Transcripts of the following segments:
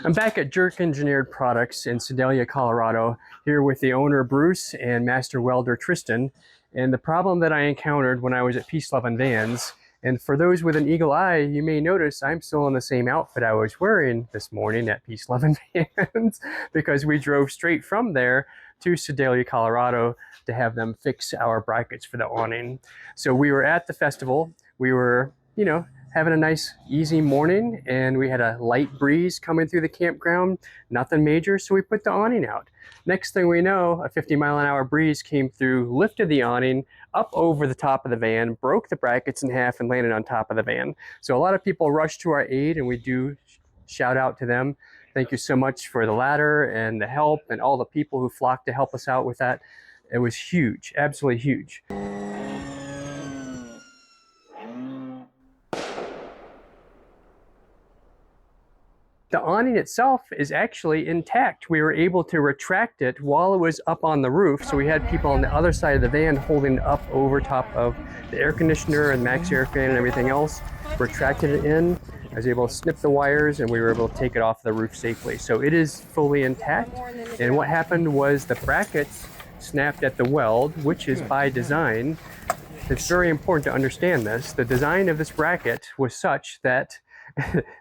I'm back at Jerk Engineered Products in Sedalia, Colorado, here with the owner Bruce and master welder Tristan. And the problem that I encountered when I was at Peace Loving Vans, and for those with an eagle eye, you may notice I'm still in the same outfit I was wearing this morning at Peace Loving Vans because we drove straight from there to Sedalia, Colorado to have them fix our brackets for the awning. So we were at the festival. We were, having a nice easy morning, and we had a light breeze coming through the campground, nothing major, so we put the awning out. Next thing we know, a 50-mile-an-hour breeze came through, lifted the awning up over the top of the van, broke the brackets in half, and landed on top of the van. So a lot of people rushed to our aid, and we do shout out to them. Thank you so much for the ladder and the help and all the people who flocked to help us out with that. It was huge, absolutely huge. The awning itself is actually intact. We were able to retract it while it was up on the roof, so we had people on the other side of the van holding it up over top of the air conditioner and max air fan and everything else, retracted it in. I was able to snip the wires, and we were able to take it off the roof safely. So it is fully intact, and what happened was the brackets snapped at the weld, which is by design. It's very important to understand this. The design of this bracket was such that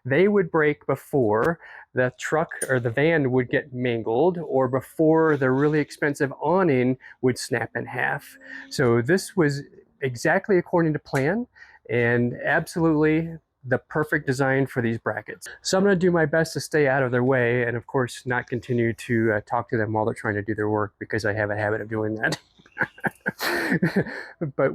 they would break before the truck or the van would get mangled, or before the really expensive awning would snap in half. So this was exactly according to plan, and absolutely the perfect design for these brackets. So I'm going to do my best to stay out of their way, and of course not continue to talk to them while they're trying to do their work, because I have a habit of doing that. But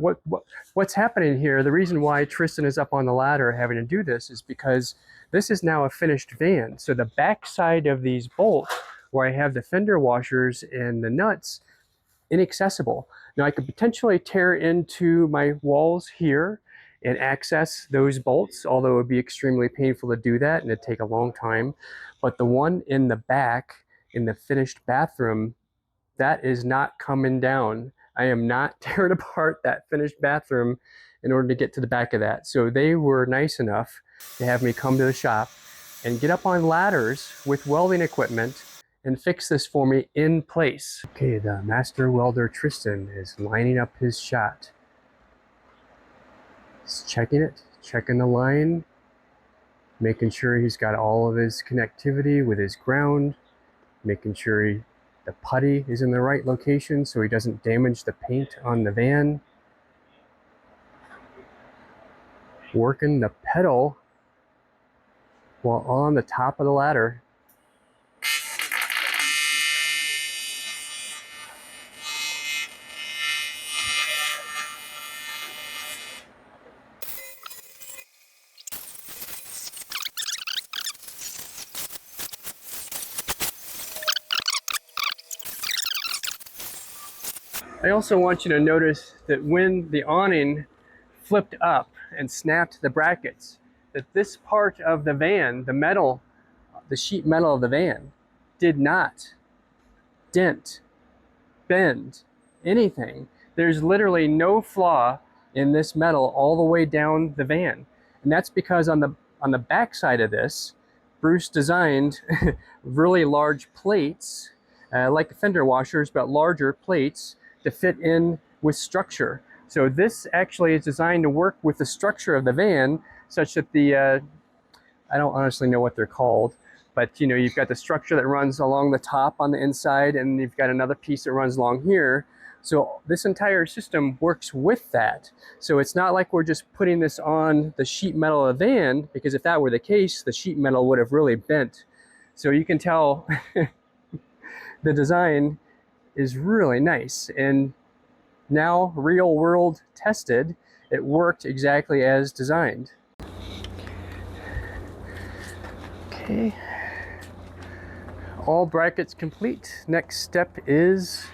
what's happening here, the reason why Tristan is up on the ladder having to do this, is because this is now a finished van. So the back side of these bolts, where I have the fender washers and the nuts, inaccessible. Now I could potentially tear into my walls here and access those bolts, although it would be extremely painful to do that and it'd take a long time. But the one in the back, in the finished bathroom, that is not coming down. I am not tearing apart that finished bathroom in order to get to the back of that. So they were nice enough to have me come to the shop and get up on ladders with welding equipment and fix this for me in place. Okay, the master welder Tristan is lining up his shot. He's checking it, checking the line, making sure he's got all of his connectivity with his ground, making sure the putty is in the right location so he doesn't damage the paint on the van. Working the pedal while on the top of the ladder. I also want you to notice that when the awning flipped up and snapped the brackets, that this part of the van, the metal, the sheet metal of the van, did not dent, bend, anything. There's literally no flaw in this metal all the way down the van. And that's because on the back side of this, Bruce designed really large plates, like the fender washers, but larger plates to fit in with structure. So this actually is designed to work with the structure of the van, such that the, I don't honestly know what they're called, but you've got the structure that runs along the top on the inside, and you've got another piece that runs along here. So this entire system works with that. So it's not like we're just putting this on the sheet metal of the van, because if that were the case, the sheet metal would have really bent. So you can tell the design is really nice, and now real world tested, it worked exactly as designed. Okay, all brackets complete. Next step is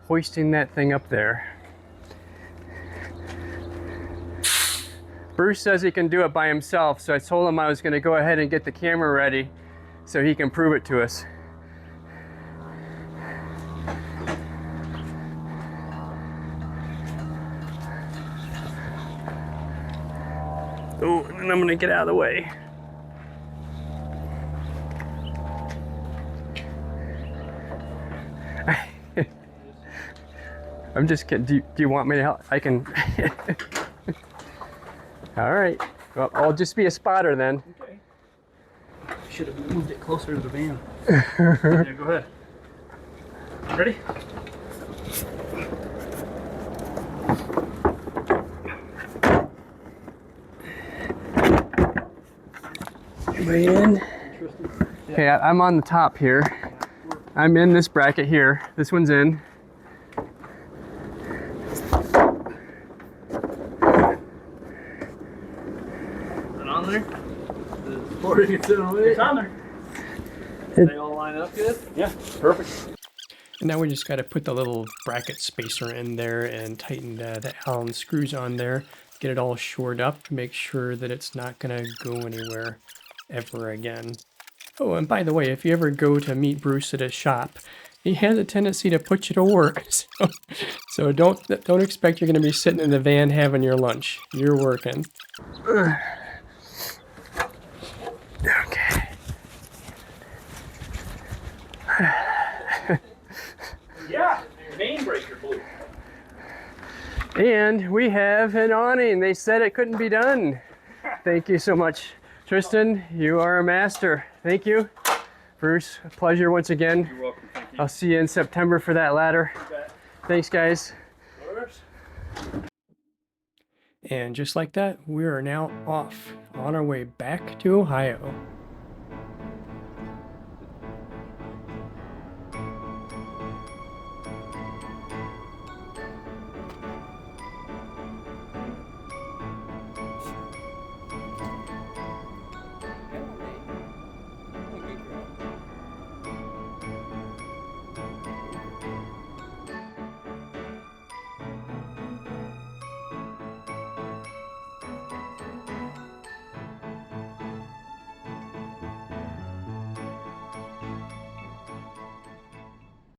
hoisting that thing up there. Bruce says he can do it by himself, so I told him I was going to go ahead and get the camera ready so he can prove it to us. Oh, and I'm gonna get out of the way. I'm just kidding. Do you want me to help? I can. All right. Well, I'll just be a spotter then. Okay. Should have moved it closer to the van. Yeah, go ahead. Ready? Way in. Okay, I'm on the top here. I'm in this bracket here. This one's in. Is it on there? The supporting it's on there. They all line up good? Yeah, perfect. And now we just got to put the little bracket spacer in there and tighten the Allen screws on there. Get it all shored up to make sure that it's not going to go anywhere ever again. Oh, and by the way, if you ever go to meet Bruce at his shop, he has a tendency to put you to work. So don't expect you're going to be sitting in the van having your lunch. You're working. Okay. Yeah, main breaker blew. And we have an awning. They said it couldn't be done. Thank you so much. Tristan, you are a master. Thank you. Bruce, a pleasure once again. You're welcome. Thank you. I'll see you in September for that ladder. Thanks, guys. And just like that, we are now off on our way back to Ohio.